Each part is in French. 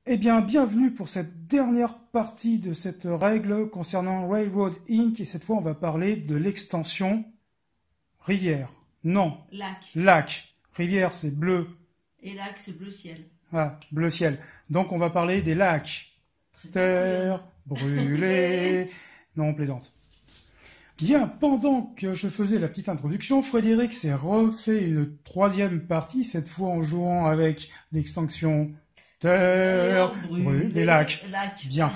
Eh bien, bienvenue pour cette dernière partie de cette règle concernant Railroad Inc. Et cette fois, on va parler de l'extension rivière. Non, Lac. lac. Rivière, c'est bleu. Et lac, c'est bleu ciel. Ah, bleu ciel. Donc, on va parler des lacs. Très bien. Terre brûlée. Non, on plaisante. Bien, pendant que je faisais la petite introduction, Frédéric s'est refait une troisième partie, cette fois en jouant avec l'extension terre brûlée, des lacs. Lac. Bien.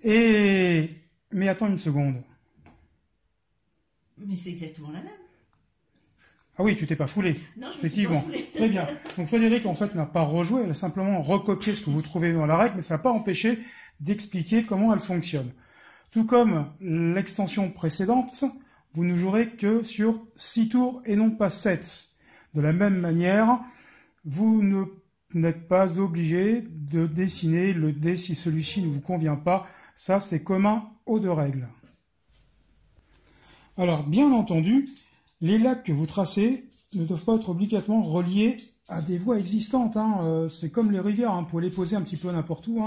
Mais attends une seconde. Mais c'est exactement la même. Ah oui, tu t'es pas foulé. Non, je Effectivement. me suis pas foulée. Très bien. Donc Frédéric, en fait, n'a pas rejoué, elle a simplement recopié ce que vous trouvez dans la règle, mais ça n'a pas empêché d'expliquer comment elle fonctionne. Tout comme l'extension précédente, vous ne jouerez que sur 6 tours et non pas 7. De la même manière, vous n'êtes pas obligé de dessiner le dé si celui-ci ne vous convient pas. Ça, c'est commun aux deux règles. Alors, bien entendu, les lacs que vous tracez ne doivent pas être obligatoirement reliés à des voies existantes. C'est comme les rivières, vous pouvez les poser un petit peu n'importe où,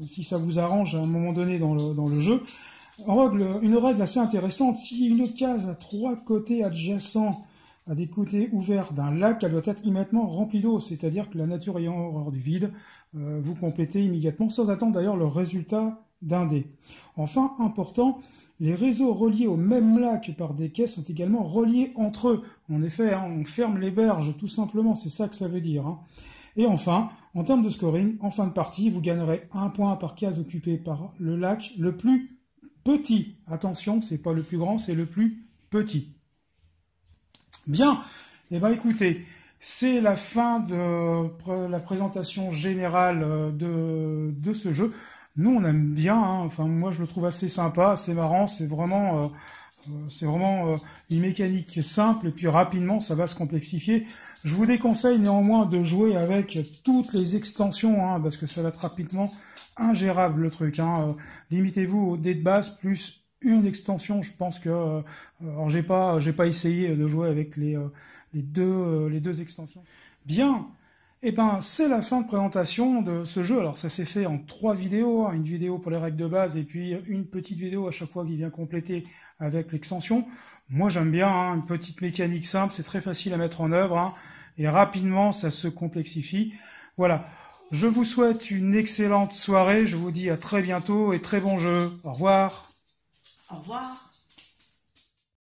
si ça vous arrange à un moment donné dans le jeu. Une règle assez intéressante, si une case a 3 côtés adjacents à des côtés ouverts d'un lac, elle doit être immédiatement remplie d'eau, c'est-à-dire que la nature ayant horreur du vide, vous complétez immédiatement, sans attendre d'ailleurs le résultat d'un dé. Enfin, important, les réseaux reliés au même lac par des quais sont également reliés entre eux. En effet, on ferme les berges, tout simplement, c'est ça que ça veut dire. Et enfin, en termes de scoring, en fin de partie, vous gagnerez 1 point par case occupée par le lac le plus petit. Attention, c'est pas le plus grand, c'est le plus petit. Bien, eh bien écoutez, c'est la fin de la présentation générale de ce jeu. Nous, on aime bien, enfin moi je le trouve assez sympa, assez marrant, c'est vraiment une mécanique simple et puis rapidement ça va se complexifier. Je vous déconseille néanmoins de jouer avec toutes les extensions, parce que ça va être rapidement ingérable le truc. Limitez-vous au dé de base plus une extension. Je pense que alors j'ai pas essayé de jouer avec les deux extensions. Bien. Eh ben, c'est la fin de présentation de ce jeu. Alors, ça s'est fait en 3 vidéos, une vidéo pour les règles de base et puis une petite vidéo à chaque fois qui vient compléter avec l'extension. Moi, j'aime bien une petite mécanique simple, c'est très facile à mettre en œuvre et rapidement, ça se complexifie. Voilà. Je vous souhaite une excellente soirée. Je vous dis à très bientôt et très bon jeu. Au revoir. Au revoir.